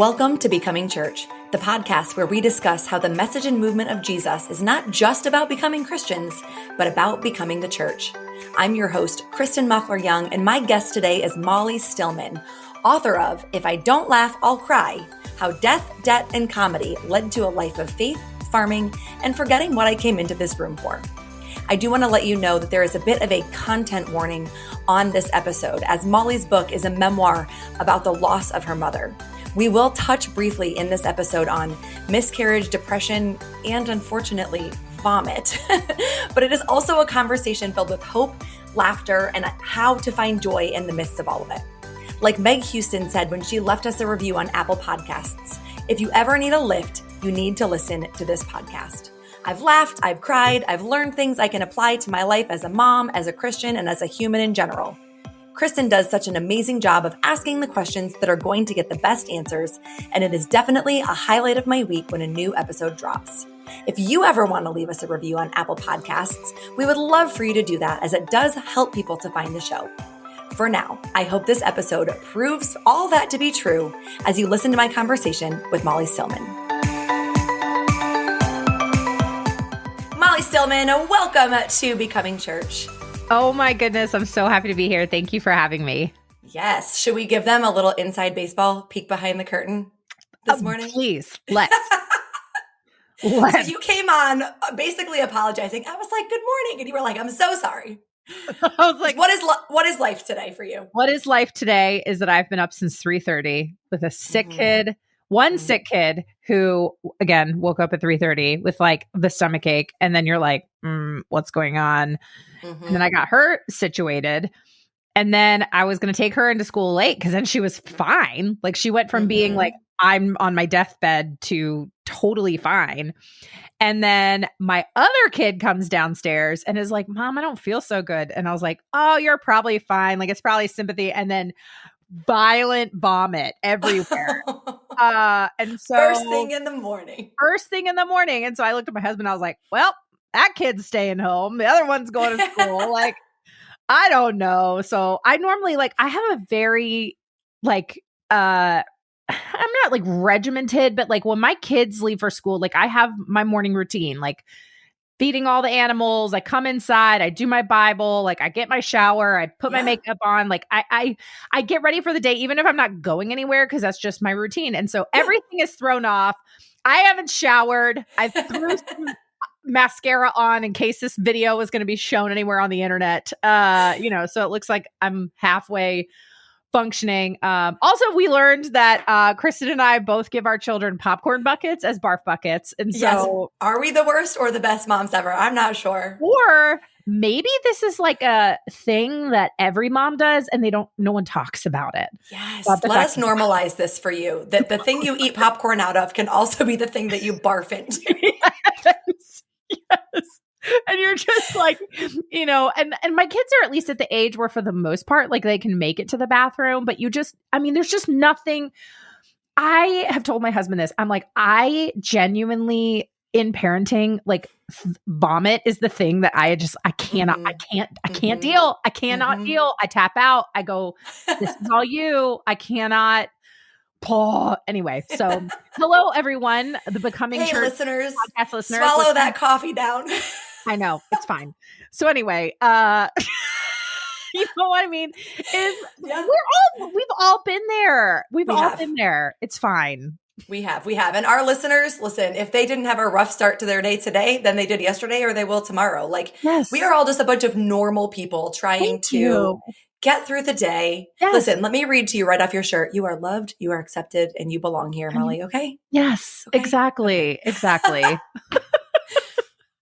Welcome to Becoming Church, the podcast where we discuss how the message and movement of Jesus is not just about becoming Christians, but about becoming the church. I'm your host, Kristen Mockler-Young, and my guest today is Molly Stillman, author of If I Don't Laugh, I'll Cry, How Death, Debt, and Comedy Led to a Life of Faith, Farming, and Forgetting What I Came into this room for. I do want to let you know that there is a bit of a content warning on this episode, as Molly's book is a memoir about the loss of her mother. We will touch briefly in this episode on miscarriage, depression, and unfortunately, vomit. But it is also a conversation filled with hope, laughter, and how to find joy in the midst of all of it. Like Meg Houston said when she left us a review on Apple Podcasts, if you ever need a lift, you need to listen to this podcast. I've laughed, I've cried, I've learned things I can apply to my life as a mom, as a Christian, and as a human in general. Kristen does such an amazing job of asking the questions that are going to get the best answers, and it is definitely a highlight of my week when a new episode drops. If you ever want to leave us a review on Apple Podcasts, we would love for you to do that, as it does help people to find the show. For now, I hope this episode proves all that to be true as you listen to my conversation with Molly Stillman. Molly Stillman, welcome to Becoming Church. Oh my goodness, I'm so happy to be here. Thank you for having me. Yes. Should we give them a little inside baseball peek behind the curtain this morning? Please, let's. So you came on basically apologizing. I was like, good morning. And you were like, I'm so sorry. I was like, what is life today for you? What is life today is that I've been up since 3:30 with a sick kid. One sick kid who, again, woke up at 3:30 with like the stomach ache. And then you're like, what's going on? And then I got her situated. And then I was going to take her into school late because then she was fine. Like she went from being like, I'm on my deathbed to totally fine. And then my other kid comes downstairs and is like, Mom, I don't feel so good. And I was like, oh, you're probably fine. Like it's probably sympathy. And then violent vomit everywhere. And so First thing in the morning. And so I looked at my husband. I was like, well, that kid's staying home. The other one's going to school. Like, I don't know. So I normally I have a very I'm not like regimented, but like when my kids leave for school, like I have my morning routine, like feeding all the animals. I come inside, I do my Bible, like I get my shower, I put my makeup on, like I get ready for the day, even if I'm not going anywhere, because that's just my routine. And so everything is thrown off. I haven't showered. I threw some mascara on in case this video was going to be shown anywhere on the internet. So it looks like I'm halfway functioning. Also, we learned that Kristen and I both give our children popcorn buckets as barf buckets. And so yes. Are we the worst or the best moms ever? I'm not sure. Or maybe this is like a thing that every mom does and no one talks about it. Yes. Let us normalize this for you. That the thing you eat popcorn out of can also be the thing that you barf into. Yes. And you're just like, and my kids are at least at the age where for the most part, like they can make it to the bathroom, but there's just nothing. I have told my husband this. I'm like, I genuinely in parenting, like vomit is the thing that I cannot deal. I cannot deal. I tap out. I go, this is all you. I cannot. Anyway, so hello everyone, the Becoming Church listeners, podcast listeners. Swallow that coffee down. I know, it's fine. So anyway, you know what I mean? We've all been there. We've all been there. It's fine. We have. And our listeners, listen, if they didn't have a rough start to their day today than they did yesterday, or they will tomorrow. Like, we are all just a bunch of normal people trying to get through the day. Yes. Listen, let me read to you right off your shirt. You are loved, you are accepted, and you belong here, Molly. Okay? Yes, okay? Exactly.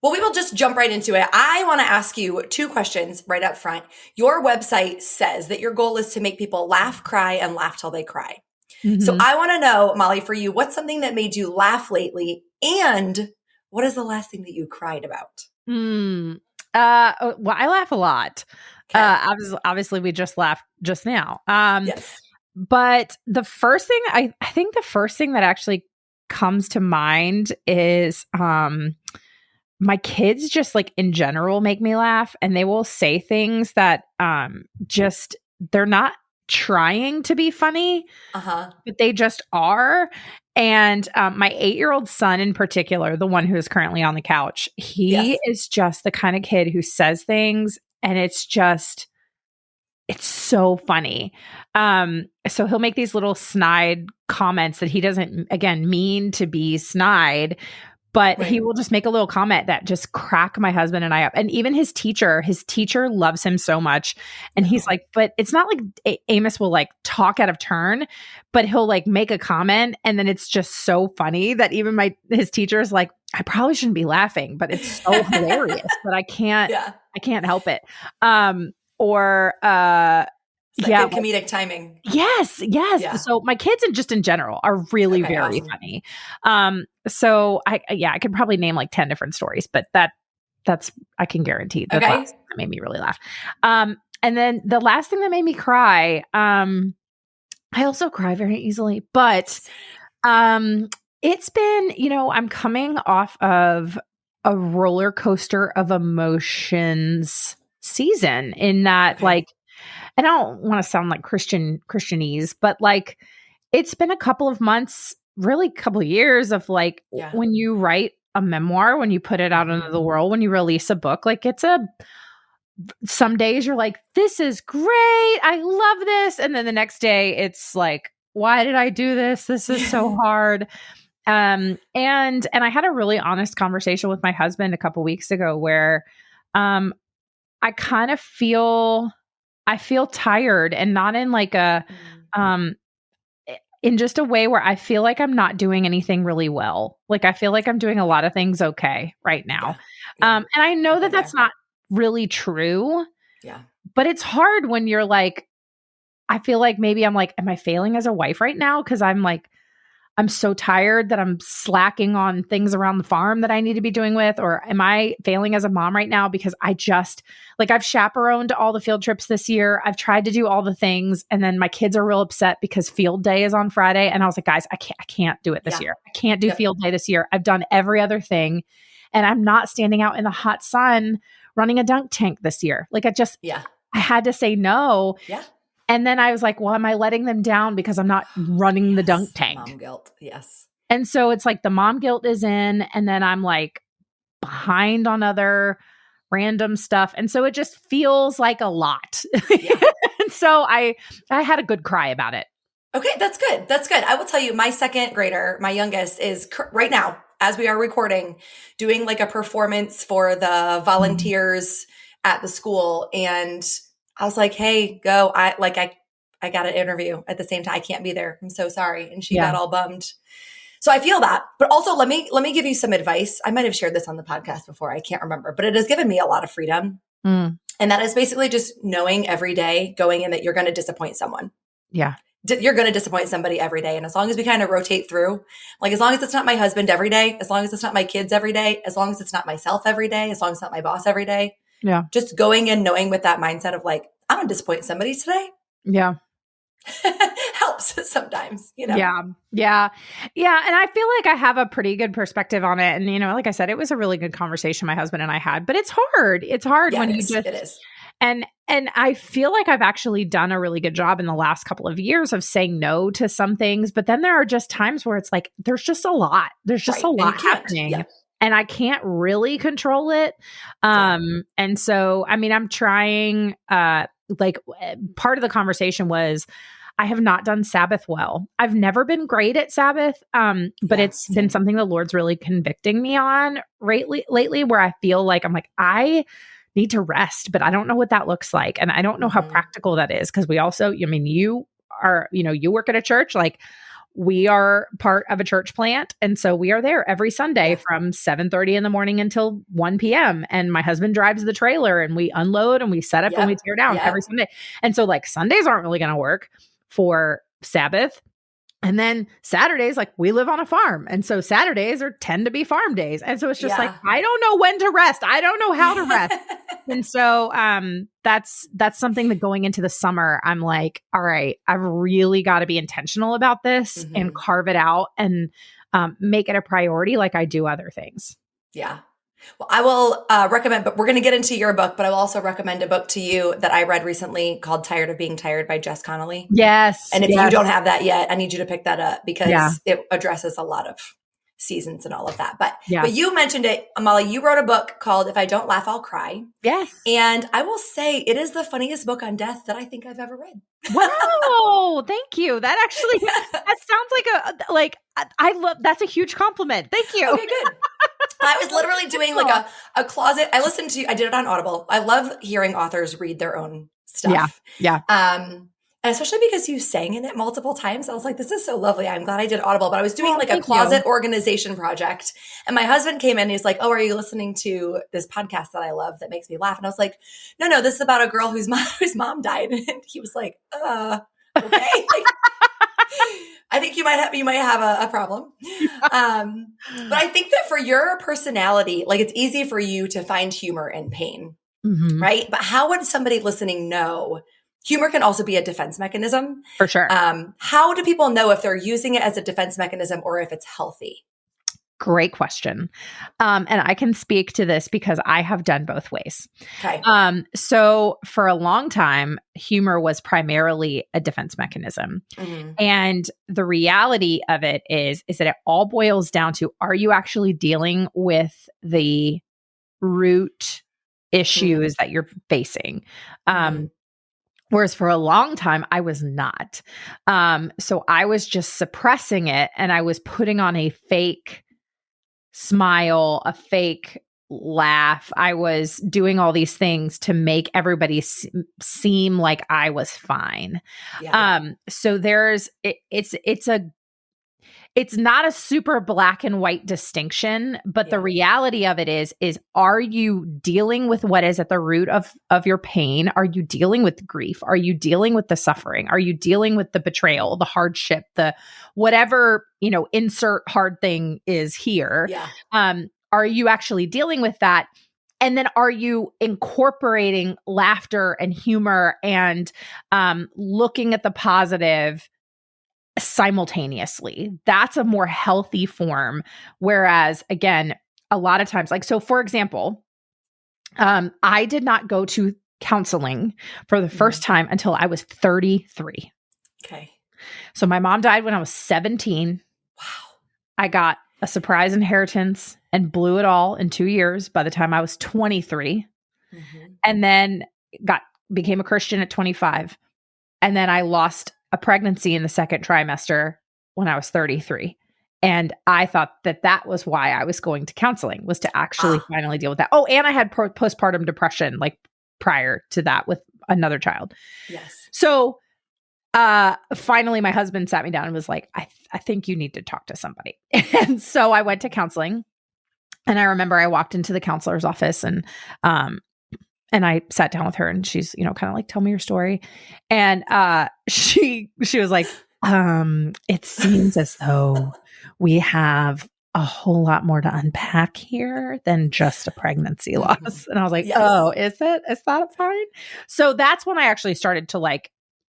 Well, we will just jump right into it. I want to ask you two questions right up front. Your website says that your goal is to make people laugh, cry, and laugh till they cry. Mm-hmm. So I want to know, Molly, for you, what's something that made you laugh lately? And what is the last thing that you cried about? Well, I laugh a lot. Okay. Obviously, we just laughed just now. Yes. But the first thing, I think the first thing that actually comes to mind is my kids just like in general make me laugh, and they will say things that they're not trying to be funny, but they just are. And my 8-year-old son in particular, the one who is currently on the couch, he is just the kind of kid who says things and it's so funny. So he'll make these little snide comments that he doesn't, again, mean to be snide, but he will just make a little comment that just crack my husband and I up. And even his teacher loves him so much. And he's like, but it's not like Amos will like talk out of turn, but he'll like make a comment. And then it's just so funny that even his teacher is like, I probably shouldn't be laughing, but it's so hilarious that I can't help it. It's like good comedic timing. Yes. Yeah. So my kids and just in general are really very funny. So I could probably name like 10 different stories, but that's I can guarantee that made me really laugh. And then the last thing that made me cry, I also cry very easily, but it's been, I'm coming off of a roller coaster of emotions season in that like, and I don't want to sound like Christianese, but like it's been a couple of months, really couple of years of like when you write a memoir, when you put it out into the world, when you release a book, like some days you're like, this is great. I love this. And then the next day it's like, why did I do this? This is so hard. And I had a really honest conversation with my husband a couple weeks ago where, I kind of feel tired, and not in like in just a way where I feel like I'm not doing anything really well. Like I feel like I'm doing a lot of things okay right now. And I know that that's not really true. Yeah. But it's hard when you're like, I feel like maybe I'm like, am I failing as a wife right now? 'Cause I'm so tired that I'm slacking on things around the farm that I need to be doing with, or am I failing as a mom right now? Because I've chaperoned all the field trips this year. I've tried to do all the things. And then my kids are real upset because field day is on Friday. And I was like, guys, I can't do it this year. I can't do field day this year. I've done every other thing and I'm not standing out in the hot sun running a dunk tank this year. Like I had to say no. Yeah. And then I was like, well, am I letting them down because I'm not running the dunk tank? Mom guilt. Yes. And so it's like the mom guilt is in, and then I'm like behind on other random stuff. And so it just feels like a lot. Yeah. And so I had a good cry about it. Okay. That's good. That's good. I will tell you, my second grader, my youngest, is right now, as we are recording, doing like a performance for the volunteers at the school. And I was like, hey, go. I got an interview at the same time. I can't be there. I'm so sorry. And she got all bummed. So I feel that. But also let me give you some advice. I might have shared this on the podcast before. I can't remember, but it has given me a lot of freedom. And that is basically just knowing every day going in that you're going to disappoint someone. Yeah. You're going to disappoint somebody every day. And as long as we kind of rotate through, like as long as it's not my husband every day, as long as it's not my kids every day, as long as it's not myself every day, as long as it's not my boss every day. Yeah. Just going in knowing with that mindset of like, I'm going to disappoint somebody today. Yeah. Helps sometimes, Yeah. Yeah. And I feel like I have a pretty good perspective on it. And, like I said, it was a really good conversation my husband and I had, but it's hard. It's hard when it is. And I feel like I've actually done a really good job in the last couple of years of saying no to some things. But then there are just times where it's like, there's just a lot. There's just a lot happening. Yeah. And I can't really control it. And so, I mean, I'm trying, part of the conversation was I have not done Sabbath well. I've never been great at Sabbath. But it's been something the Lord's really convicting me on lately where I feel like I'm like, I need to rest, but I don't know what that looks like. And I don't know how practical that is. 'Cause we also, you are, you work at a church, like we are part of a church plant. And so we are there every Sunday from 7:30 in the morning until 1 p.m. And my husband drives the trailer and we unload and we set up and we tear down every Sunday. And so like Sundays aren't really going to work for Sabbath. And then Saturdays, like we live on a farm. And so Saturdays tend to be farm days. And so it's just like, I don't know when to rest. I don't know how to rest. And so that's something that going into the summer, I'm like, all right, I've really got to be intentional about this and carve it out and make it a priority like I do other things. Yeah. Well, I will recommend, but we're going to get into your book, but I will also recommend a book to you that I read recently called Tired of Being Tired by Jess Connolly. Yes. And if you yes. don't have that yet, I need you to pick that up because Yeah. it addresses a lot of seasons and all of that. But Yeah. but you mentioned it, Molly. You wrote a book called If I Don't Laugh, I'll Cry. Yes. And I will say it is the funniest book on death that I think I've ever read. Wow. Thank you. That actually, that sounds like I love, that's a huge compliment. Thank you. Okay, good. I was literally doing like a closet. I did it on Audible. I love hearing authors read their own stuff. Yeah. And especially because you sang in it multiple times. I was like, this is so lovely. I'm glad I did Audible. But I was doing like a closet organization project. And my husband came in and he's like, oh, are you listening to this podcast that I love that makes me laugh? And I was like, no, this is about a girl whose mom died. And he was like, okay. Like, I think you might have a problem. But I think that for your personality, like it's easy for you to find humor in pain, right? But how would somebody listening know? Humor can also be a defense mechanism. For sure. How do people know if they're using it as a defense mechanism or if it's healthy? Great question. And I can speak to this because I have done both ways. Okay. So for a long time, humor was primarily a defense mechanism. And the reality of it is that it all boils down to, are you actually dealing with the root issues that you're facing? Whereas for a long time, I was not. So I was just suppressing it and I was putting on a fake smile, a fake laugh. I was doing all these things to make everybody seem like I was fine. Yeah. So it's not a super black and white distinction, but the reality of it is are you dealing with what is at the root of your pain? Are you dealing with grief? Are you dealing with the suffering? Are you dealing with the betrayal, the hardship, the whatever, insert hard thing is here? Yeah. Are you actually dealing with that? And then are you incorporating laughter and humor and looking at the positive simultaneously? That's a more healthy form. Whereas again, a lot of times, like, so for example, I did not go to counseling for the first time until I was 33. Okay. So my mom died when I was 17. Wow. I got a surprise inheritance and blew it all in 2 years by the time I was 23. And then became a Christian at 25. And then I lost a pregnancy in the second trimester when I was 33. And I thought that was why I was going to counseling, was to actually finally deal with that. Oh, and I had postpartum depression like prior to that with another child. Yes. So finally my husband sat me down and was like, I think you need to talk to somebody. And so I went to counseling. And I remember I walked into the counselor's office and I sat down with her and she's, kind of like, tell me your story. And she was like, it seems as though we have a whole lot more to unpack here than just a pregnancy loss. And I was like, oh, is it? Is that fine? So that's when I actually started to like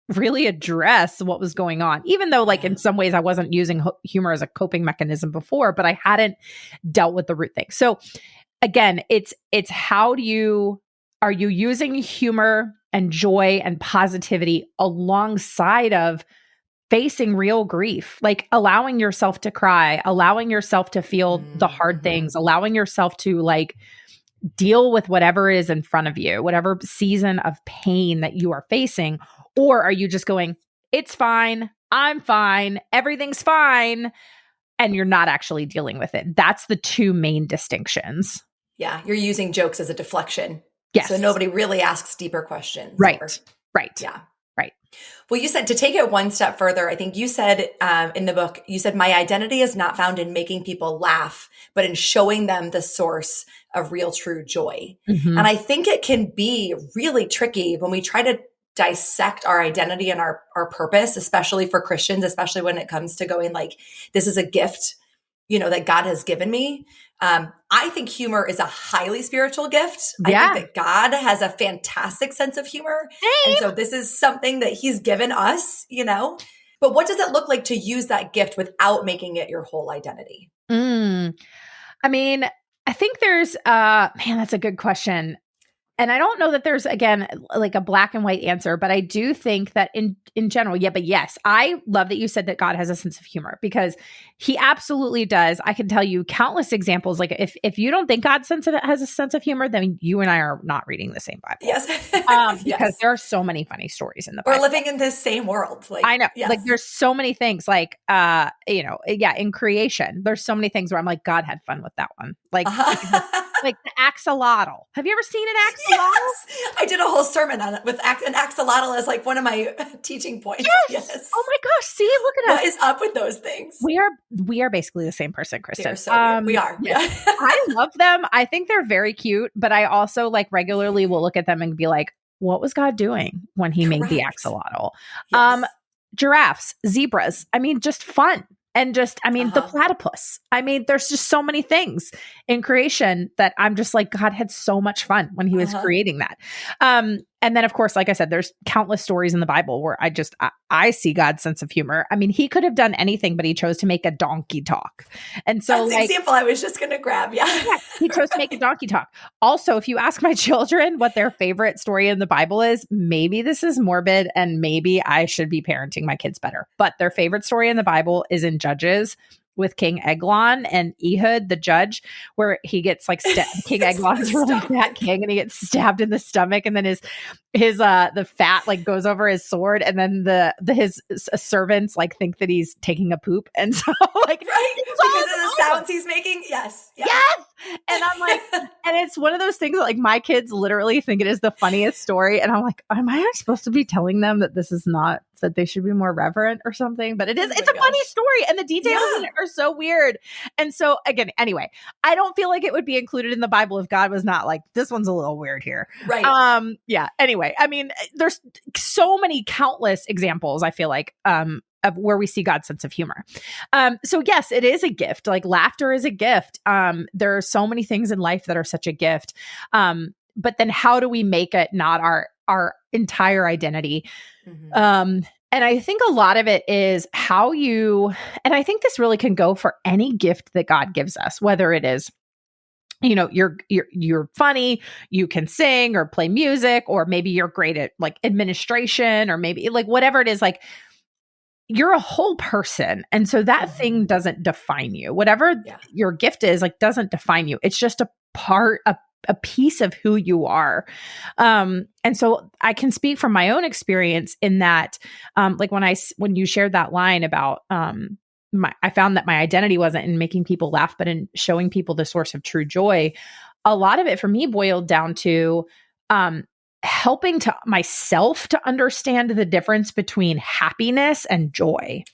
really address what was going on, even though like in some ways I wasn't using humor as a coping mechanism before, but I hadn't dealt with the root thing. So again, it's are you using humor and joy and positivity alongside of facing real grief, like allowing yourself to cry, allowing yourself to feel the hard things, allowing yourself to like deal with whatever is in front of you, whatever season of pain that you are facing? Or are you just going, it's fine, I'm fine, everything's fine, and you're not actually dealing with it? That's the two main distinctions. Yeah, you're using jokes as a deflection. Yes. So nobody really asks deeper questions. Right. Right. Yeah. Right. Well, you said, to take it one step further, I think you said in the book, you said, my identity is not found in making people laugh, but in showing them the source of real, true joy. And I think it can be really tricky when we try to dissect our identity and our purpose, especially for Christians, especially when it comes to going like, this is a gift, that God has given me. I think humor is a highly spiritual gift. I think that God has a fantastic sense of humor. And so this is something that he's given us, but what does it look like to use that gift without making it your whole identity? I mean, I think there's, man, that's a good question. And I don't know that there's, again, like a black and white answer, but I do think that in general, yeah, but yes, I love that you said that God has a sense of humor, because he absolutely does. I can tell you countless examples. Like if you don't think God has a sense of humor, then you and I are not reading the same Bible. Yes. Because Yes. there are so many funny stories in the Bible. We're living in this same world. Like, I know. yes. Like there's so many things like, in creation, there's so many things where I'm like, God had fun with that one. Like, like the axolotl. Have you ever seen an axolotl? Yes. I did a whole sermon on it with an axolotl as like one of my teaching points. Yes. Oh my gosh. See, look at us. What is up with those things? We are basically the same person, Kristen. They are so weird. We are. Yeah. I love them. I think they're very cute, but I also like regularly will look at them and be like, what was God doing when he made the axolotl? Yes. Giraffes, zebras. I mean, just fun. And just, I mean, the platypus. I mean, there's just so many things in creation that I'm just like, God had so much fun when he was creating that. And then, of course, like I said, there's countless stories in the Bible where I see God's sense of humor. I mean, he could have done anything, but he chose to make a donkey talk. And so that's the example I was just going to grab. Yeah. He chose to make a donkey talk. Also, if you ask my children what their favorite story in the Bible is, maybe this is morbid and maybe I should be parenting my kids better. But their favorite story in the Bible is in Judges with King Eglon and Ehud, the judge, where he gets like King Eglon's really fat king, and he gets stabbed in the stomach, and then his the fat like goes over his sword, and then his servants like think that he's taking a poop, and so like right because of the sounds he's making. Yes. And I'm like, and it's one of those things that like my kids literally think it is the funniest story, and I'm like, am I supposed to be telling them that this is not, that they should be more reverent or something? But it is. It's a funny story, and the details in it are so weird. And so again, anyway, I don't feel like it would be included in the Bible if God was not like, this one's a little weird here. Right. Anyway, I mean, there's so many countless examples, I feel like, of where we see God's sense of humor. So yes, it is a gift. Like laughter is a gift. There are so many things in life that are such a gift. But then how do we make it not our entire identity? Mm-hmm. And I think a lot of it is how you, and I think this really can go for any gift that God gives us, whether it is, you're funny, you can sing or play music, or maybe you're great at like administration, or maybe like whatever it is, like you're a whole person. And so that thing doesn't define you. Whatever your gift is, like, doesn't define you. It's just a part, a piece of who you are. And so I can speak from my own experience in that, like when you shared that line about, I found that my identity wasn't in making people laugh, but in showing people the source of true joy. A lot of it for me boiled down to, helping to myself to understand the difference between happiness and joy.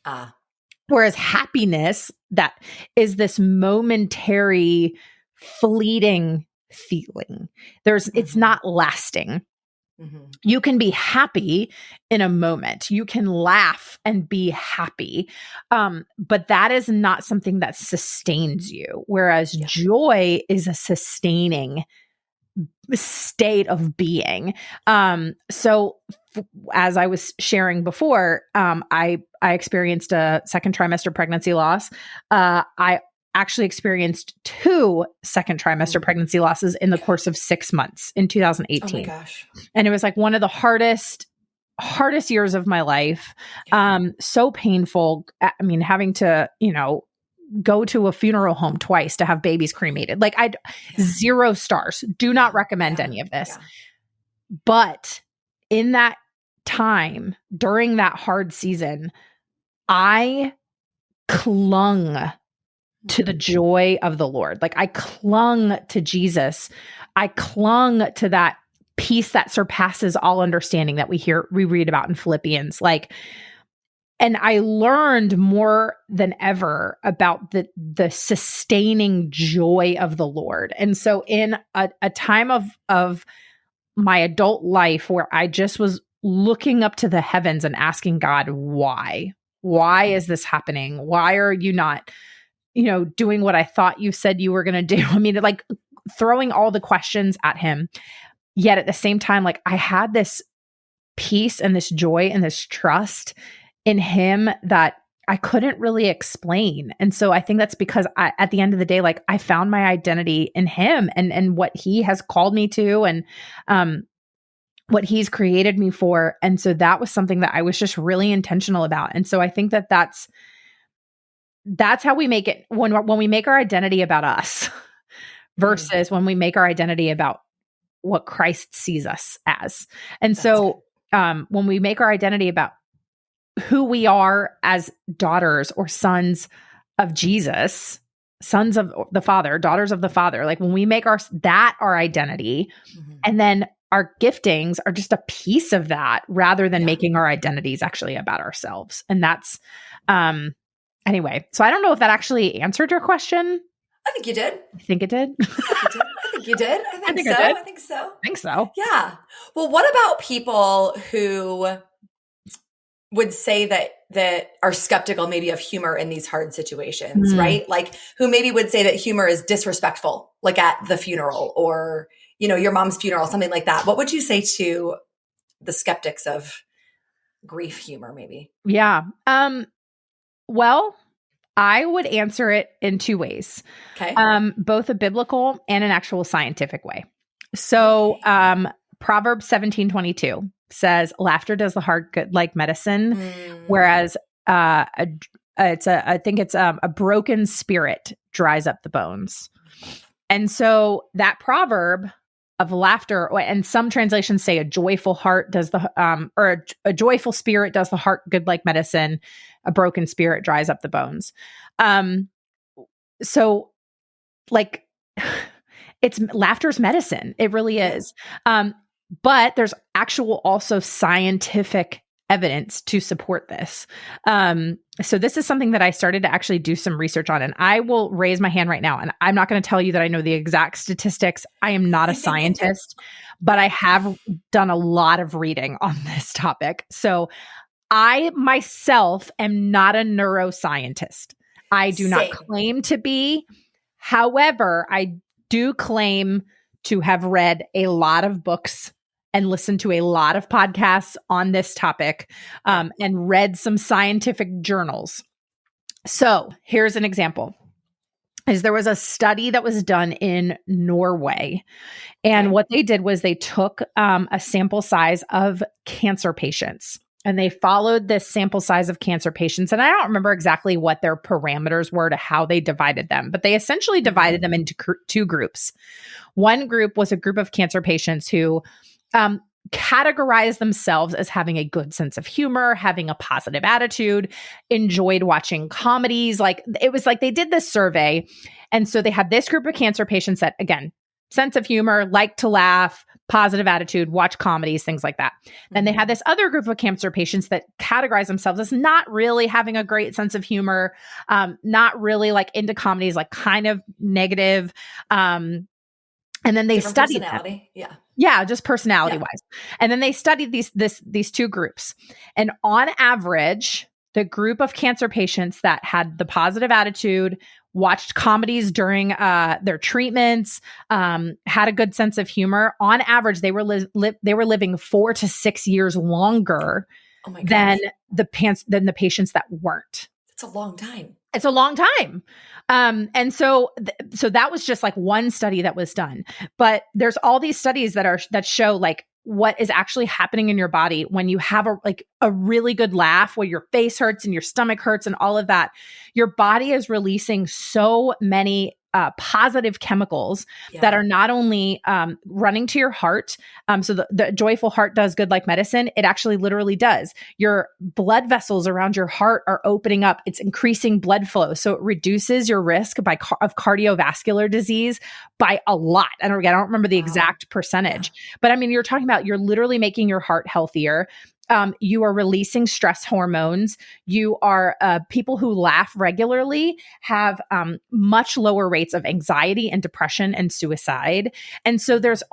Whereas happiness, that is this momentary, fleeting feeling. It's not lasting. Mm-hmm. You can be happy in a moment. You can laugh and be happy. But that is not something that sustains you. Whereas joy is a sustaining state of being. So as I was sharing before, I experienced a second trimester pregnancy loss. I actually experienced 2 second trimester pregnancy losses in the course of 6 months in 2018. Oh my gosh. And it was like one of the hardest years of my life. So painful. I mean, having to, go to a funeral home twice to have babies cremated. Like 0 stars. Do not recommend any of this. Yeah. But in that time, during that hard season, I clung to the joy of the Lord. Like I clung to Jesus. I clung to that peace that surpasses all understanding that we read about in Philippians. And I learned more than ever about the sustaining joy of the Lord. And so in a time of my adult life where I just was looking up to the heavens and asking God, why is this happening? Why are you not, doing what I thought you said you were going to do? I mean, like throwing all the questions at him. Yet at the same time, like I had this peace and this joy and this trust in him that I couldn't really explain. And so I think that's because at the end of the day, like I found my identity in him and what he has called me to and what he's created me for. And so that was something that I was just really intentional about. And so I think that that's how we make it when we make our identity about us versus when we make our identity about what Christ sees us as. And so when we make our identity about who we are as daughters or sons of Jesus, sons of the Father, daughters of the Father, like when we make our identity, and then our giftings are just a piece of that rather than making our identities actually about ourselves. And that's, anyway, so I don't know if that actually answered your question. I think you did. I think it did. I think you did. I think so. I think so. Yeah. Well, what about people who would say that are skeptical maybe of humor in these hard situations, right? Like who maybe would say that humor is disrespectful, like at the funeral or, your mom's funeral, something like that. What would you say to the skeptics of grief humor maybe? Yeah. Well, I would answer it in two ways. Okay. Both a biblical and an actual scientific way. So, Proverbs 17:22 says, "Laughter does the heart good like medicine," whereas I think it's a broken spirit dries up the bones. And so that proverb of laughter, and some translations say a joyful heart does a joyful spirit does the heart good like medicine. A broken spirit dries up the bones. So like laughter's medicine. It really is. But there's actual also scientific evidence to support this. So this is something that I started to actually do some research on, and I will raise my hand right now. And I'm not going to tell you that I know the exact statistics. I am not a scientist, but I have done a lot of reading on this topic. So I myself am not a neuroscientist. I do not claim to be. However, I do claim to have read a lot of books and listened to a lot of podcasts on this topic, and read some scientific journals. So here's an example. There was a study that was done in Norway. And what they did was they took a sample size of cancer patients. And they followed this sample size of cancer patients. And I don't remember exactly what their parameters were to how they divided them, but they essentially divided them into two groups. One group was a group of cancer patients who categorized themselves as having a good sense of humor, having a positive attitude, enjoyed watching comedies. Like it was like they did this survey. And so they had this group of cancer patients that, again, sense of humor, like to laugh, positive attitude, watch comedies, things like that. Then they had this other group of cancer patients that categorize themselves as not really having a great sense of humor, not really like into comedies, like kind of negative. And then they studied personality. Just personality wise. And then they studied these two groups. And on average, the group of cancer patients that had the positive attitude, watched comedies during their treatments, had a good sense of humor. On average, they were living 4 to 6 years longer than the patients that weren't. It's a long time. It's a long time. And so that was just like one study that was done. But there's all these studies that show like what is actually happening in your body when you have a really good laugh, where your face hurts and your stomach hurts and all of that. Your body is releasing so many positive chemicals that are not only running to your heart. So the joyful heart does good like medicine. It actually literally does. Your blood vessels around your heart are opening up. It's increasing blood flow. So it reduces your risk of cardiovascular disease by a lot. I don't remember the exact percentage, but I mean, you're talking about, you're literally making your heart healthier. You are releasing stress hormones. You are people who laugh regularly have much lower rates of anxiety and depression and suicide. And so there's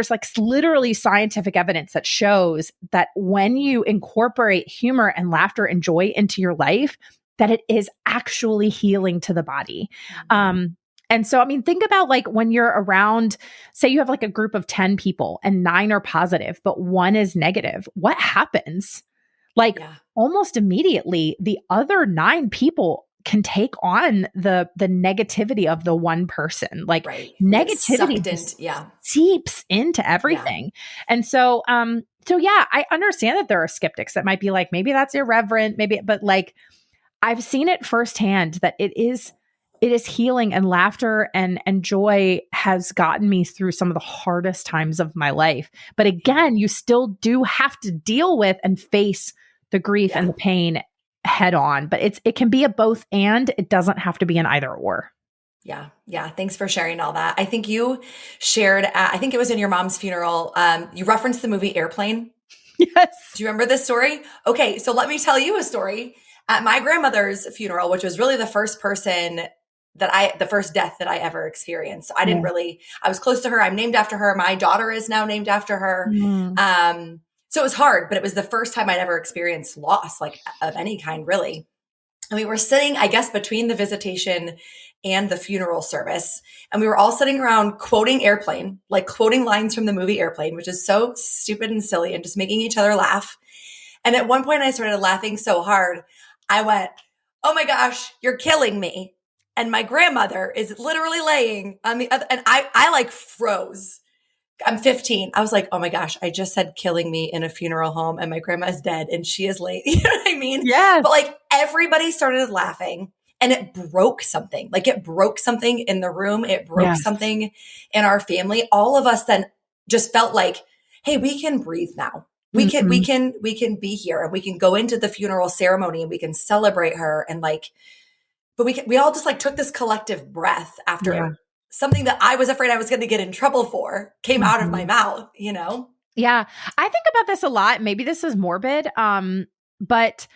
like literally scientific evidence that shows that when you incorporate humor and laughter and joy into your life, that it is actually healing to the body. And so, I mean, think about like when you're around, say you have like a group of 10 people and 9 are positive, but 1 is negative. What happens? Like Yeah. almost immediately, the other 9 people can take on the negativity of the one person. Like Right. We get negativity sucked into, just yeah. seeps into Yeah. everything. And so, so yeah, I understand that there are skeptics that might be like, maybe that's irreverent, maybe, but like, I've seen it firsthand that it is healing, and laughter and joy has gotten me through some of the hardest times of my life. But again, you still do have to deal with and face the grief and the pain head on. But it can be a both and. It doesn't have to be an either or. Yeah. Yeah. Thanks for sharing all that. I think you shared, I think it was in your mom's funeral. You referenced the movie Airplane. Yes. Do you remember this story? Okay. So let me tell you a story. At my grandmother's funeral, which was really the first death that I ever experienced. I didn't really, I was close to her. I'm named after her. My daughter is now named after her. So it was hard, but it was the first time I'd ever experienced loss, like of any kind, really. And we were sitting, I guess, between the visitation and the funeral service. And we were all sitting around quoting Airplane, like quoting lines from the movie Airplane, which is so stupid and silly and just making each other laugh. And at one point I started laughing so hard, I went, "Oh my gosh, you're killing me." And my grandmother is literally laying on the other, and I like froze. I'm 15. I was like, "Oh my gosh, I just said killing me in a funeral home and my grandma is dead and she is late." You know what I mean? Yes. But like everybody started laughing and it broke something. Like it broke something in the room. It broke something in our family. All of us then just felt like, hey, we can breathe now. We can be here and we can go into the funeral ceremony and we can celebrate her. And like, but we all just like took this collective breath after something that I was afraid I was going to get in trouble for came out of my mouth, you know? Yeah. I think about this a lot. Maybe this is morbid. But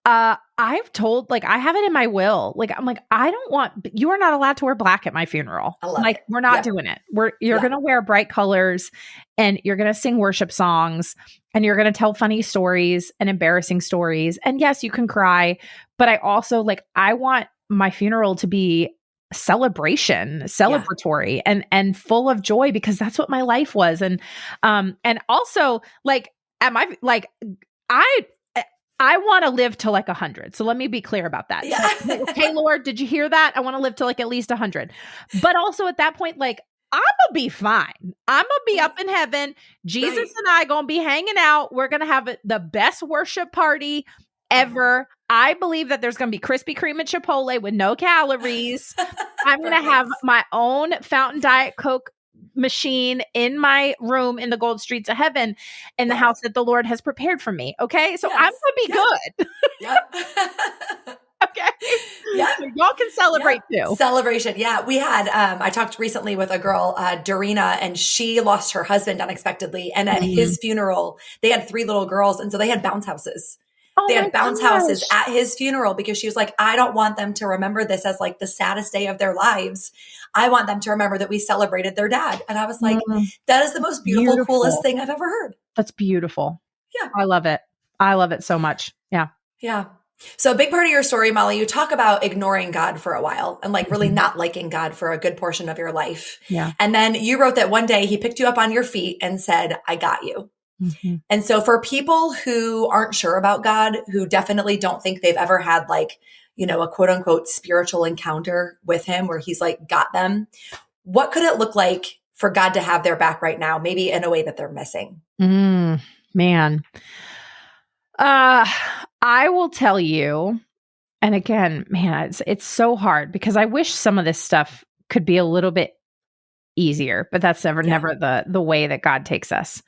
I've told, like, I have it in my will. Like, I'm like, you are not allowed to wear black at my funeral. I love it. We're not doing it. You're going to wear bright colors and you're going to sing worship songs and you're going to tell funny stories and embarrassing stories. And yes, you can cry, but I also I want my funeral to be celebratory and full of joy, because that's what my life was. And also at my, I want to live to 100. So let me be clear about that. Yeah. So, okay, Lord, did you hear that? I want to live to at least 100. But also at that point, I'm going to be fine. I'm going to be up in heaven. Jesus and I going to be hanging out. We're going to have the best worship party ever. I believe that there's going to be Krispy Kreme and Chipotle with no calories. I'm going to have my own fountain Diet Coke machine in my room in the gold streets of heaven, in the house that the Lord has prepared for me. Okay. So I'm going to be good. Yep. Okay. Yeah. So y'all can celebrate too. Celebration. Yeah. We had, I talked recently with a girl, Dorina, and she lost her husband unexpectedly. And at his funeral, they had 3 little girls. And so they had bounce houses. They had bounce houses at his funeral because she was like, I don't want them to remember this as the saddest day of their lives. I want them to remember that we celebrated their dad. And I was like, that is the most beautiful, coolest thing I've ever heard. That's beautiful. Yeah. I love it. I love it so much. Yeah. Yeah. So a big part of your story, Molly, you talk about ignoring God for a while and really not liking God for a good portion of your life. Yeah. And then you wrote that one day he picked you up on your feet and said, I got you. And so for people who aren't sure about God, who definitely don't think they've ever had a quote unquote spiritual encounter with him where he's got them, what could it look like for God to have their back right now? Maybe in a way that they're missing. Man. I will tell you, and again, man, it's so hard because I wish some of this stuff could be a little bit easier, but that's never the way that God takes us.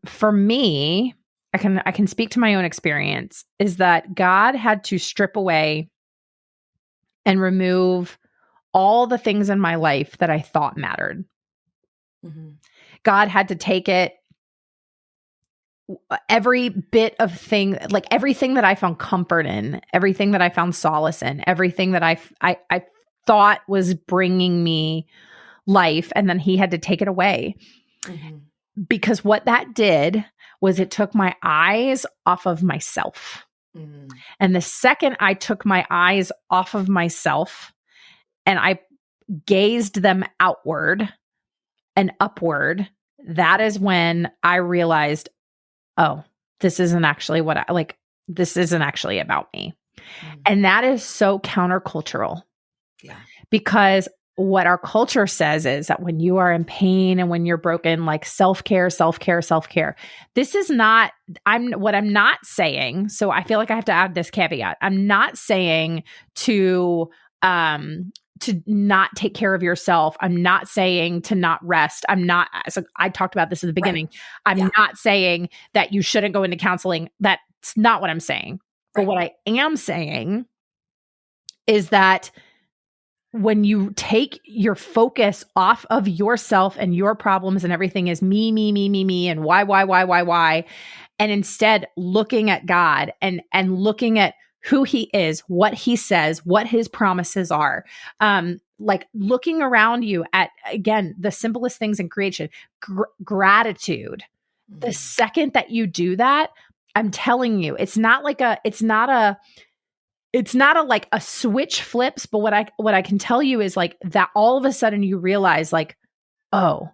For me, I can speak to my own experience, is that God had to strip away and remove all the things in my life that I thought mattered. God had to take it, every bit of thing, everything that I found comfort in, everything that I found solace in, everything that I thought was bringing me life. And then he had to take it away. Because what that did was it took my eyes off of myself. And the second I took my eyes off of myself and I gazed them outward and upward, that is when I realized, oh, this isn't actually what I like. This isn't actually about me. Mm. And that is so countercultural. Yeah. Because what our culture says is that when you are in pain and when you're broken, like self-care, self-care, self-care. This is not, what I'm not saying. So I feel like I have to add this caveat. I'm not saying to not take care of yourself. I'm not saying to not rest. So I talked about this in the beginning. Right. I'm not saying that you shouldn't go into counseling. That's not what I'm saying. Right. But what I am saying is that when you take your focus off of yourself and your problems and everything is me, and why, and instead looking at God and looking at who he is, what he says, what his promises are, like looking around you at, again, the simplest things in creation, gratitude. Mm-hmm. The second that you do that, I'm telling you, it's not like a switch flips, but what I can tell you is like that all of a sudden you realize like, oh,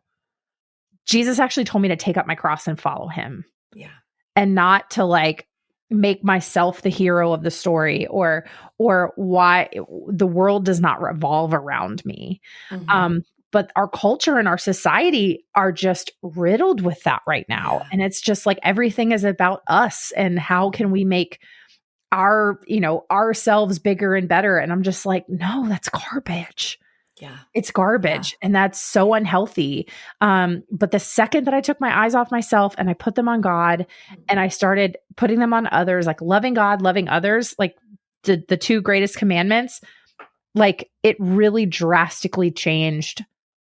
Jesus actually told me to take up my cross and follow him. Yeah. And not to like make myself the hero of the story or why the world does not revolve around me. Mm-hmm. But our culture and our society are just riddled with that right now. Yeah. And it's just like everything is about us and how can we make ourselves bigger and better. And I'm just like, no, that's garbage. Yeah. It's garbage. Yeah. And that's so unhealthy. But the second that I took my eyes off myself and I put them on God and I started putting them on others, like loving God, loving others, like the two greatest commandments, like it really drastically changed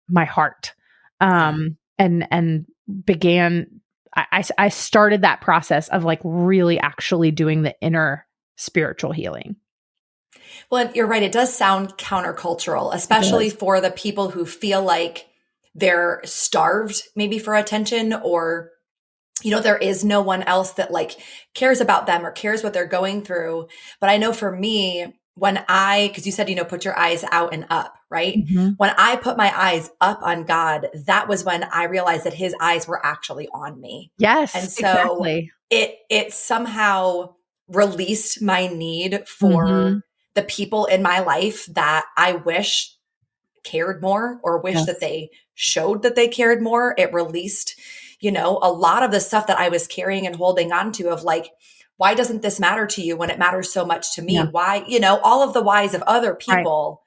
my heart. And began, I started that process of like really actually doing the inner spiritual healing. Well, you're right. It does sound countercultural, especially for the people who feel like they're starved maybe for attention or, there is no one else that like cares about them or cares what they're going through. But I know for me, because you said, put your eyes out and up, right? Mm-hmm. When I put my eyes up on God, that was when I realized that his eyes were actually on me. Yes. And so exactly. it somehow released my need for the people in my life that I wish cared more or wish that they showed that they cared more. It released, a lot of the stuff that I was carrying and holding on to of like, why doesn't this matter to you when it matters so much to me? Yeah. Why, all of the whys of other people.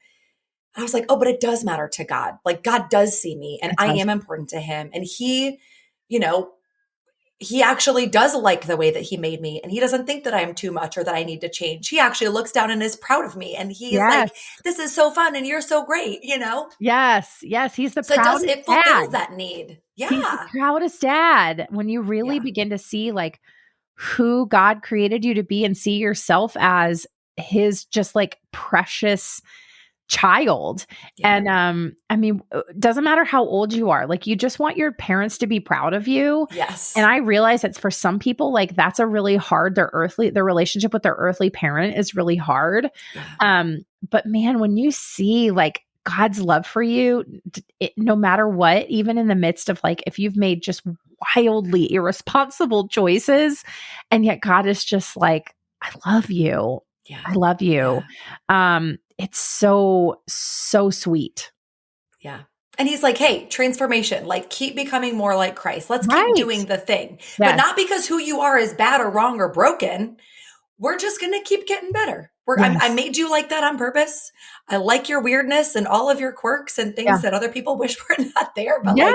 Right. I was like, oh, but it does matter to God. Like God does see me and I am important to him. And he, he actually does like the way that he made me. And he doesn't think that I'm too much or that I need to change. He actually looks down and is proud of me. And he's like, this is so fun. And you're so great, Yes. Yes. He's the proudest it fulfills that need. Yeah. He's the proudest dad. When you really begin to see like who God created you to be and see yourself as his just like precious child. Yeah. And I mean, it doesn't matter how old you are, like you just want your parents to be proud of you. Yes. And I realize that for some people, like that's a really hard, their relationship with their earthly parent is really hard. Yeah. But man, when you see like God's love for you, no matter what, even in the midst of like, if you've made just wildly irresponsible choices, and yet God is just like, I love you. Yeah. I love you. Yeah. It's so, so sweet. Yeah. And he's like, hey, transformation, like keep becoming more like Christ. Let's keep doing the thing, but not because who you are is bad or wrong or broken. We're just going to keep getting better. I made you like that on purpose. I like your weirdness and all of your quirks and things that other people wish were not there. But like,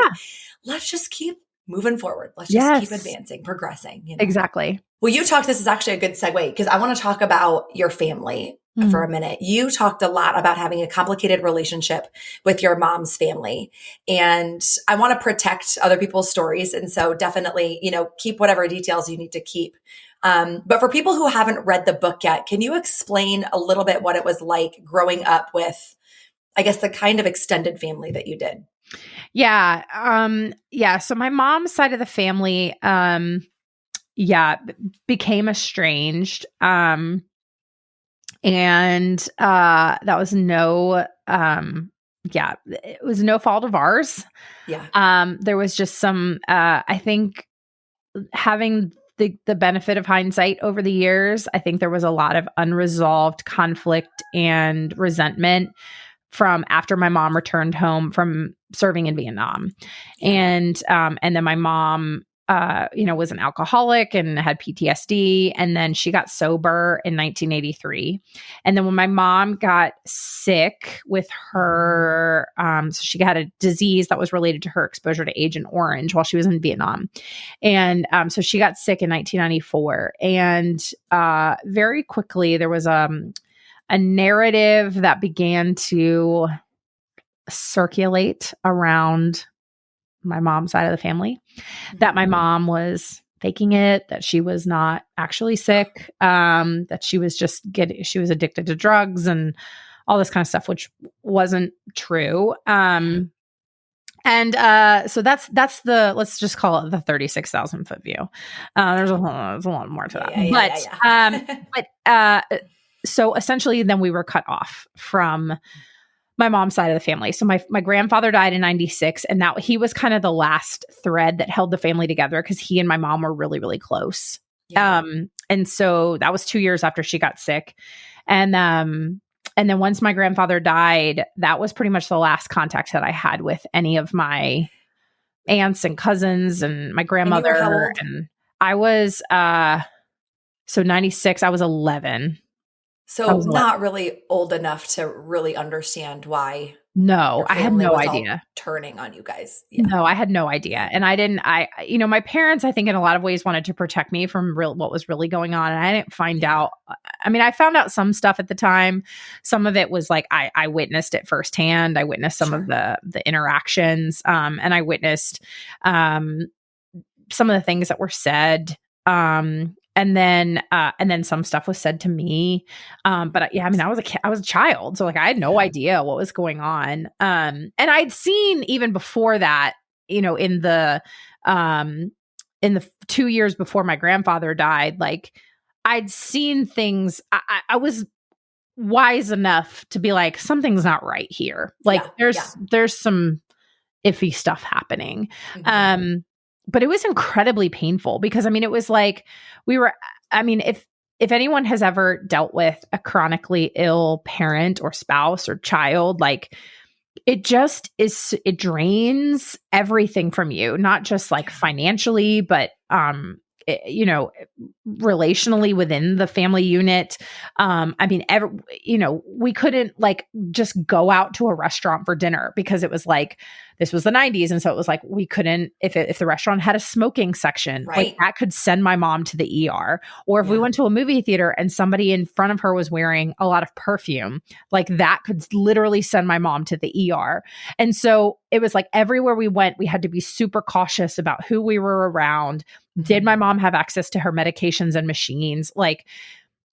let's just keep moving forward. Let's just keep advancing, progressing. Exactly. Well, this is actually a good segue because I want to talk about your family for a minute. You talked a lot about having a complicated relationship with your mom's family, and I want to protect other people's stories. And so definitely, keep whatever details you need to keep. But for people who haven't read the book yet, can you explain a little bit what it was like growing up with, I guess, the kind of extended family that you did? Yeah. So my mom's side of the family, became estranged. And that was it was no fault of ours. Yeah. There was just some, I think having the benefit of hindsight over the years, I think there was a lot of unresolved conflict and resentment from after my mom returned home from serving in Vietnam. And then my mom, was an alcoholic and had PTSD. And then she got sober in 1983. And then when my mom got sick with her, so she had a disease that was related to her exposure to Agent Orange while she was in Vietnam. And so she got sick in 1994. And very quickly, there was a narrative that began to circulate around my mom's side of the family, that my mom was faking it, that she was not actually sick, that she was she was addicted to drugs and all this kind of stuff, which wasn't true. So that's let's just call it the 36,000 foot view. There's a lot more to that. So essentially then we were cut off from my mom's side of the family. So my grandfather died in 96, and that he was kind of the last thread that held the family together because he and my mom were really, really close. Yeah. And so that was 2 years after she got sick. And then once my grandfather died, that was pretty much the last contact that I had with any of my aunts and cousins and my grandmother. And you were how old? And I was, so 96, I was 11. So not really old enough to really understand why. No, I had no idea. Turning on you guys. Yeah. No, I had no idea. And my parents, I think in a lot of ways wanted to protect me from what was really going on. And I didn't find out. I mean, I found out some stuff at the time. Some of it was like, I witnessed it firsthand. I witnessed some of the interactions. And I witnessed some of the things that were said. And then some stuff was said to me. But I mean, I was a child. So like, I had no idea what was going on. And I'd seen even before that, in the 2 years before my grandfather died, like I'd seen things. I was wise enough to be like, something's not right here. Like there's some iffy stuff happening. Mm-hmm. But it was incredibly painful because, I mean, it was like if anyone has ever dealt with a chronically ill parent or spouse or child, like it drains everything from you, not just like financially, but, relationally within the family unit. We couldn't like just go out to a restaurant for dinner because it was like, this was the 90s. And so it was like, we couldn't, if the restaurant had a smoking section, right, like that could send my mom to the ER. Or if we went to a movie theater and somebody in front of her was wearing a lot of perfume, like that could literally send my mom to the ER. And so it was like everywhere we went, we had to be super cautious about who we were around. Did my mom have access to her medications and machines?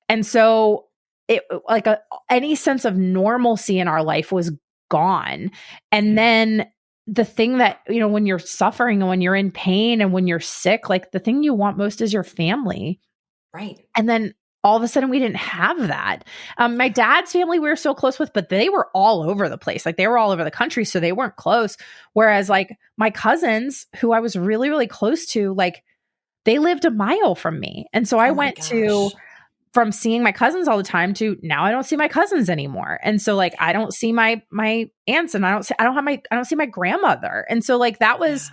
And so it like any sense of normalcy in our life was gone. And then the thing that, when you're suffering and when you're in pain and when you're sick, like the thing you want most is your family. Right. And then all of a sudden we didn't have that. My dad's family we were so close with, but they were all over the place. Like they were all over the country. So they weren't close. Whereas like my cousins who I was really, really close to, like they lived a mile from me. And so I went from seeing my cousins all the time to now I don't see my cousins anymore. And so like, I don't see my aunts and I don't see my grandmother. And so like, that was,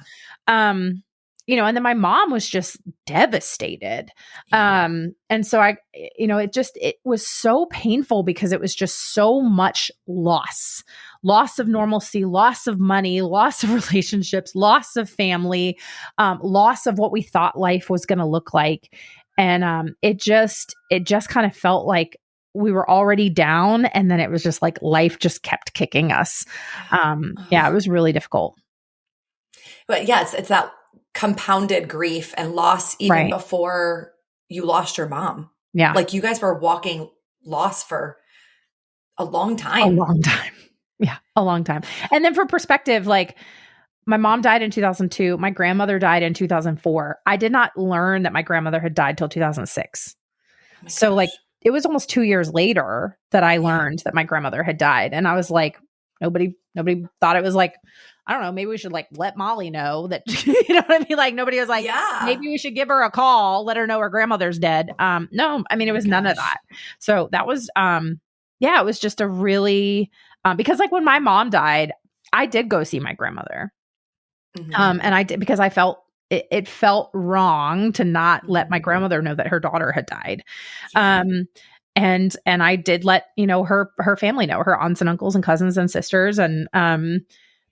and then my mom was just devastated. And so it was so painful because it was just so much loss of normalcy, loss of money, loss of relationships, loss of family, loss of what we thought life was going to look like. And it just kind of felt like we were already down. And then it was just like life just kept kicking us. It was really difficult. But yes, it's that compounded grief and loss even before you lost your mom. Yeah. Like you guys were walking loss for a long time. Yeah. A long time. And then for perspective, like my mom died in 2002. My grandmother died in 2004. I did not learn that my grandmother had died till 2006. So like it was almost 2 years later that I learned that my grandmother had died. And I was like, nobody thought it was like, I don't know, maybe we should like let Molly know that, you know what I mean? Like nobody was like, Yeah. maybe we should give her a call, let her know her grandmother's dead. No, I mean, it was none of that. So that was, it was just a really, because like when my mom died, I did go see my grandmother. And I did, because I felt it felt wrong to not let my grandmother know that her daughter had died. Yeah. And I did let, her family know, her aunts and uncles and cousins and sisters. And,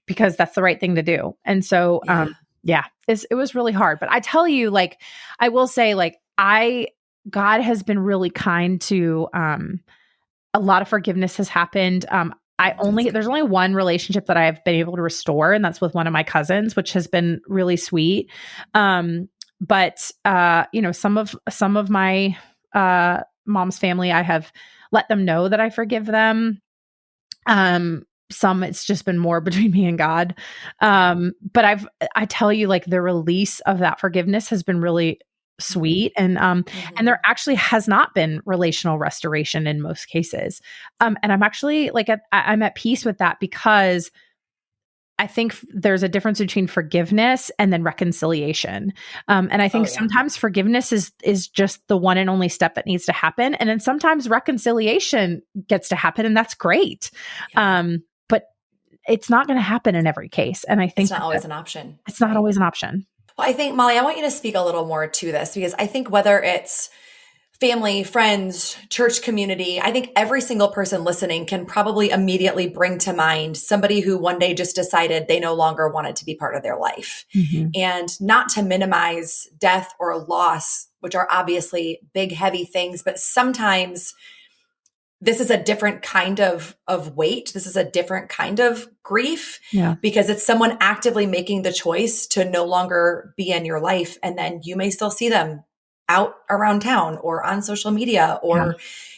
because that's the right thing to do. And so, it was really hard, but I tell you, like, I will say, like, God has been really kind to, a lot of forgiveness has happened. There's only one relationship that I've been able to restore, and that's with one of my cousins, which has been really sweet. But some of my, mom's family, I have let them know that I forgive them. Some it's just been more between me and God. But I tell you, like, the release of that forgiveness has been really sweet. And there actually has not been relational restoration in most cases. And I'm actually like, I'm at peace with that, because I think there's a difference between forgiveness and then reconciliation. And I think sometimes forgiveness is just the one and only step that needs to happen. And then sometimes reconciliation gets to happen, and that's great. Yeah. But it's not going to happen in every case. And I think it's not always an option. It's not always an option. Well, I think, Molly, I want you to speak a little more to this, because I think whether it's family, friends, church community, I think every single person listening can probably immediately bring to mind somebody who one day just decided they no longer wanted to be part of their life. And not to minimize death or loss, which are obviously big, heavy things, but sometimes this is a different kind of weight. This is a different kind of grief, because it's someone actively making the choice to no longer be in your life. And then you may still see them out around town or on social media, or,